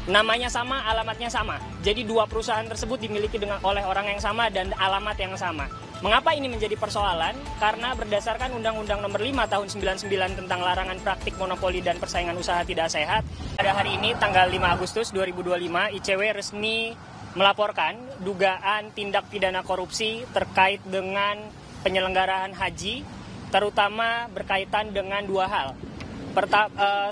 Namanya sama, alamatnya sama. Jadi dua perusahaan tersebut dimiliki oleh orang yang sama dan alamat yang sama. Mengapa ini menjadi persoalan? Karena berdasarkan Undang-Undang Nomor 5 Tahun 99 tentang larangan praktik monopoli dan persaingan usaha tidak sehat, pada hari ini tanggal 5 Agustus 2025 ICW resmi melaporkan dugaan tindak pidana korupsi terkait dengan penyelenggaraan haji, terutama berkaitan dengan dua hal.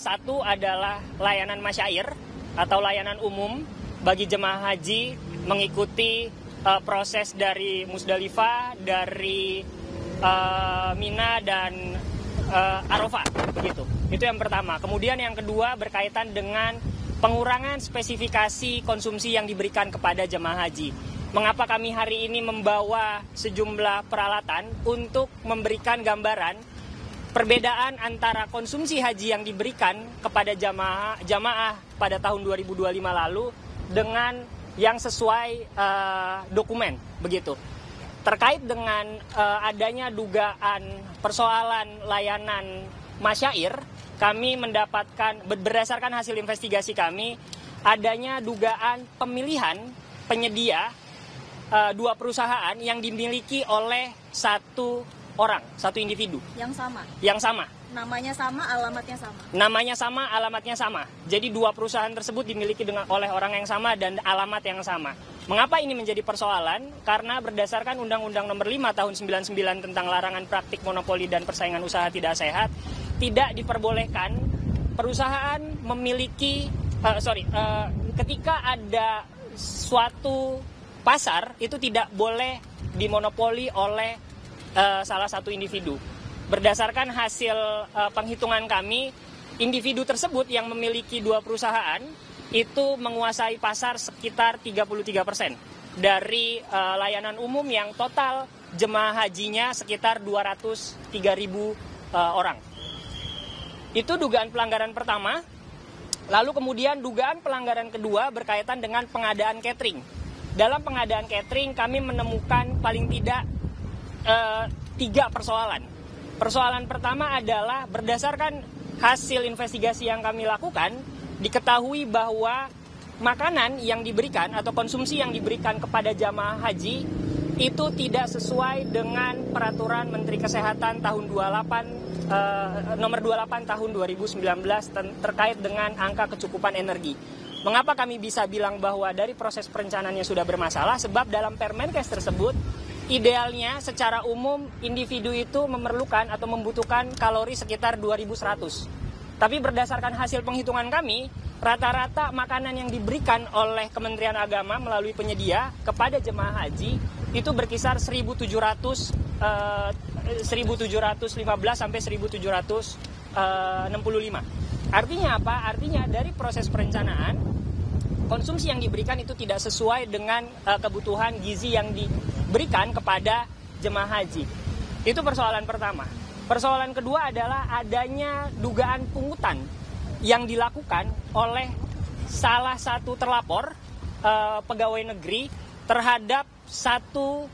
Satu adalah layanan masyair atau layanan umum bagi jemaah haji mengikuti proses dari Musdalifah, dari Mina dan Arafah, begitu. Itu yang pertama. Kemudian yang kedua berkaitan dengan pengurangan spesifikasi konsumsi yang diberikan kepada jemaah haji. Mengapa kami hari ini membawa sejumlah peralatan untuk memberikan gambaran perbedaan antara konsumsi haji yang diberikan kepada jamaah pada tahun 2025 lalu dengan yang sesuai dokumen, begitu. Terkait dengan adanya dugaan persoalan layanan masyair, kami mendapatkan berdasarkan hasil investigasi kami adanya dugaan pemilihan penyedia dua perusahaan yang dimiliki oleh satu orang, satu individu. Yang sama. Namanya sama, alamatnya sama. Namanya sama, alamatnya sama. Jadi dua perusahaan tersebut dimiliki oleh orang yang sama dan alamat yang sama. Mengapa ini menjadi persoalan? Karena berdasarkan Undang-Undang Nomor 5 Tahun 99 tentang larangan praktik monopoli dan persaingan usaha tidak sehat, tidak diperbolehkan perusahaan memiliki, ketika ada suatu pasar itu tidak boleh dimonopoli oleh salah satu individu. Berdasarkan hasil penghitungan kami, individu tersebut yang memiliki dua perusahaan itu menguasai pasar sekitar 33% dari layanan umum yang total jemaah hajinya sekitar 203.000 orang. Itu dugaan pelanggaran pertama. Lalu kemudian dugaan pelanggaran kedua berkaitan dengan pengadaan catering. Dalam pengadaan catering kami menemukan paling tidak 3 persoalan. Persoalan pertama adalah berdasarkan hasil investigasi yang kami lakukan, diketahui bahwa makanan yang diberikan atau konsumsi yang diberikan kepada jamaah haji itu tidak sesuai dengan peraturan Menteri Kesehatan tahun nomor 28 tahun 2019 terkait dengan angka kecukupan energi. Mengapa kami bisa bilang bahwa dari proses perencanaannya sudah bermasalah? Sebab dalam Permenkes tersebut, idealnya secara umum individu itu memerlukan atau membutuhkan kalori sekitar 2100. Tapi berdasarkan hasil penghitungan kami, rata-rata makanan yang diberikan oleh Kementerian Agama melalui penyedia kepada jemaah haji itu berkisar 1715 sampai 1765. Artinya apa? Artinya dari proses perencanaan, konsumsi yang diberikan itu tidak sesuai dengan kebutuhan gizi yang diberikan kepada jemaah haji. Itu persoalan pertama. Persoalan kedua adalah adanya dugaan pungutan yang dilakukan oleh salah satu terlapor pegawai negeri terhadap satu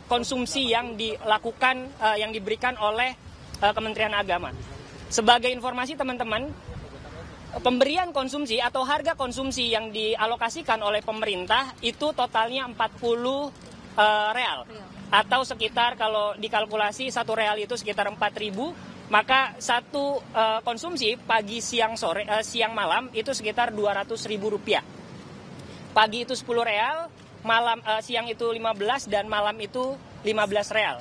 konsumsi yang dilakukan yang diberikan oleh Kementerian Agama. Sebagai informasi teman-teman, pemberian konsumsi atau harga konsumsi yang dialokasikan oleh pemerintah itu totalnya 40 real. Atau sekitar kalau dikalkulasi 1 real itu sekitar 4.000, maka satu konsumsi pagi, siang, sore, siang, malam itu sekitar 200.000 rupiah. Pagi itu 10 real, siang itu 15 dan malam itu 15 real.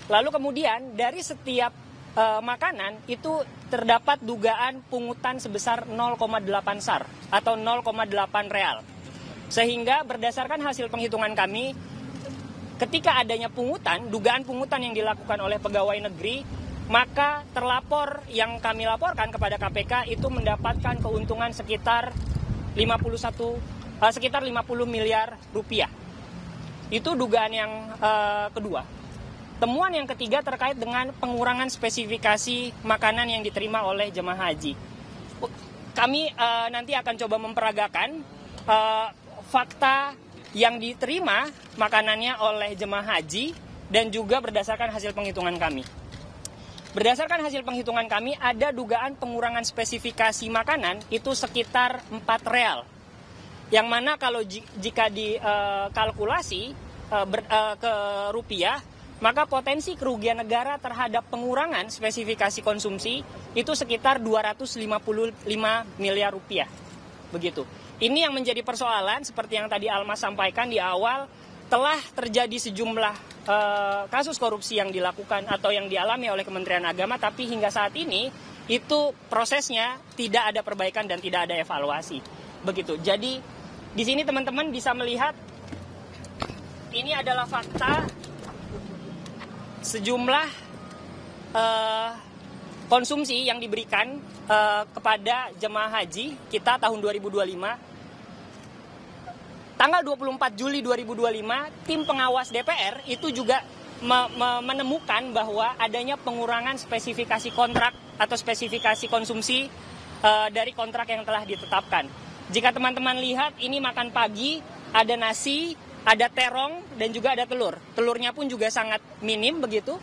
Lalu kemudian dari setiap makanan itu terdapat dugaan pungutan sebesar 0,8 SAR atau 0,8 real. Sehingga berdasarkan hasil penghitungan kami, ketika adanya pungutan, dugaan pungutan yang dilakukan oleh pegawai negeri, maka terlapor yang kami laporkan kepada KPK itu mendapatkan keuntungan sekitar 50 miliar rupiah. Itu dugaan yang kedua. Temuan yang ketiga terkait dengan pengurangan spesifikasi makanan yang diterima oleh jemaah haji. Kami nanti akan coba memperagakan fakta yang diterima makanannya oleh jemaah haji dan juga berdasarkan hasil penghitungan kami. Berdasarkan hasil penghitungan kami, ada dugaan pengurangan spesifikasi makanan itu sekitar 4 real. Yang mana kalau jika dikalkulasi ke rupiah, maka potensi kerugian negara terhadap pengurangan spesifikasi konsumsi itu sekitar 255 miliar rupiah. Begitu. Ini yang menjadi persoalan seperti yang tadi Almas sampaikan di awal, telah terjadi sejumlah kasus korupsi yang dilakukan atau yang dialami oleh Kementerian Agama, tapi hingga saat ini itu prosesnya tidak ada perbaikan dan tidak ada evaluasi. Begitu. Jadi di sini teman-teman bisa melihat ini adalah fakta sejumlah konsumsi yang diberikan kepada jemaah haji kita tahun 2025. Tanggal 24 Juli 2025, tim pengawas DPR itu juga menemukan bahwa adanya pengurangan spesifikasi kontrak atau spesifikasi konsumsi dari kontrak yang telah ditetapkan. Jika teman-teman lihat, ini makan pagi, ada nasi, ada terong, dan juga ada telur. Telurnya pun juga sangat minim begitu.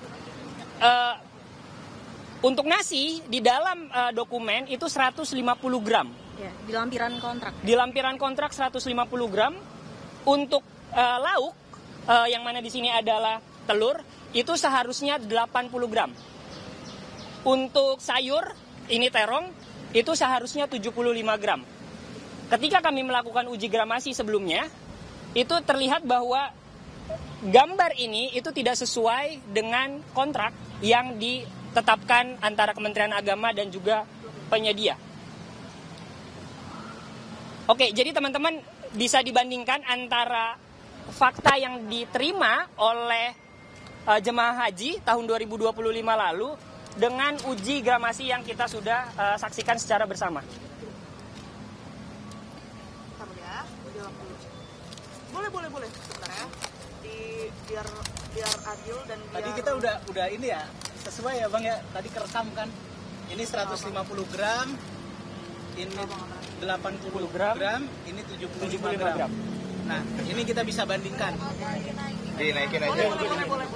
Untuk nasi, di dalam dokumen itu 150 gram. Ya, di lampiran kontrak. Di lampiran kontrak 150 gram. Untuk lauk, yang mana di sini adalah telur, itu seharusnya 80 gram. Untuk sayur, ini terong, itu seharusnya 75 gram. Ketika kami melakukan uji gramasi sebelumnya, itu terlihat bahwa gambar ini itu tidak sesuai dengan kontrak yang ditetapkan antara Kementerian Agama dan juga penyedia. Oke, jadi teman-teman bisa dibandingkan antara fakta yang diterima oleh jemaah haji tahun 2025 lalu dengan uji gramasi yang kita sudah saksikan secara bersama. Boleh. Sebentar ya. Biar adil dan biar... Tadi kita udah ini ya, sesuai ya Bang ya. Tadi kerekam kan. Ini 150 gram. Ini 80 gram, ini 75 gram. Nah, ini kita bisa bandingkan. Dinaikin aja. Boleh.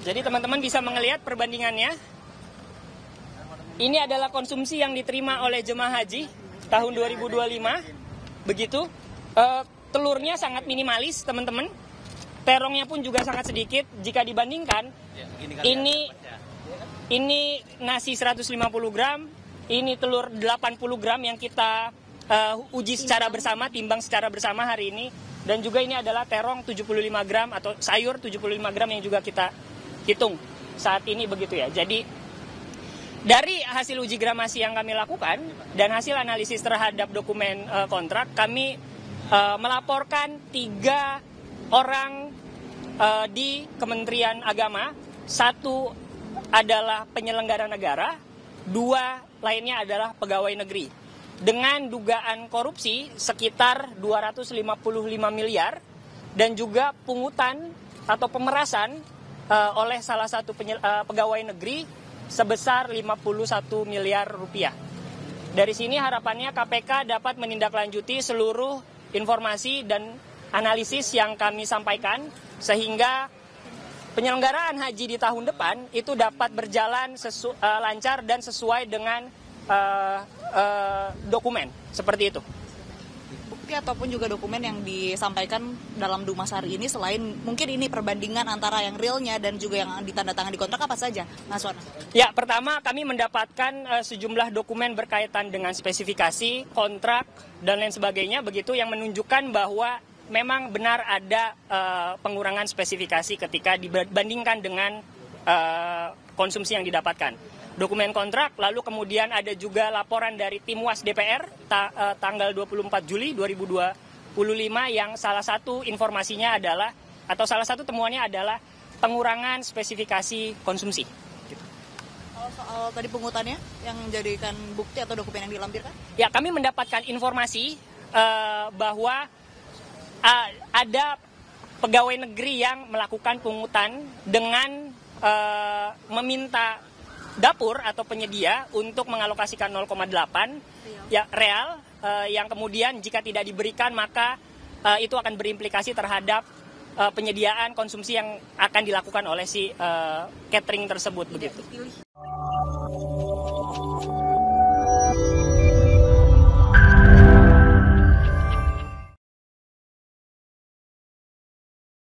Jadi teman-teman bisa melihat perbandingannya. Ini adalah konsumsi yang diterima oleh jemaah haji tahun 2025. Begitu. Telurnya sangat minimalis, teman-teman. Terongnya pun juga sangat sedikit jika dibandingkan. Ini nasi 150 gram, ini telur 80 gram yang kita uji secara bersama, timbang secara bersama hari ini. Dan juga ini adalah terong 75 gram atau sayur 75 gram yang juga kita hitung saat ini begitu ya. Jadi dari hasil uji gramasi yang kami lakukan dan hasil analisis terhadap dokumen kontrak, kami melaporkan 3 orang di Kementerian Agama. 1 adalah penyelenggara negara, 2 lainnya adalah pegawai negeri. Dengan dugaan korupsi sekitar 255 miliar dan juga pungutan atau pemerasan oleh salah satu pegawai negeri sebesar 51 miliar rupiah. Dari sini harapannya KPK dapat menindaklanjuti seluruh informasi dan analisis yang kami sampaikan sehingga penyelenggaraan haji di tahun depan itu dapat berjalan lancar dan sesuai dengan dokumen seperti itu. Bukti ataupun juga dokumen yang disampaikan dalam Dumas hari ini, selain mungkin ini perbandingan antara yang realnya dan juga yang ditandatangani di kontrak, apa saja, Mas Wana? Ya, pertama kami mendapatkan sejumlah dokumen berkaitan dengan spesifikasi, kontrak, dan lain sebagainya, begitu yang menunjukkan bahwa memang benar ada pengurangan spesifikasi ketika dibandingkan dengan konsumsi yang didapatkan. Dokumen kontrak, lalu kemudian ada juga laporan dari tim WAS DPR tanggal 24 Juli 2025 yang salah satu informasinya adalah, atau salah satu temuannya adalah pengurangan spesifikasi konsumsi. Kalau soal tadi pungutannya yang menjadikan bukti atau dokumen yang dilampirkan? Ya, kami mendapatkan informasi bahwa ada pegawai negeri yang melakukan pungutan dengan meminta dapur atau penyedia untuk mengalokasikan 0,8 ya real yang kemudian jika tidak diberikan maka itu akan berimplikasi terhadap penyediaan konsumsi yang akan dilakukan oleh si catering tersebut begitu. Pilih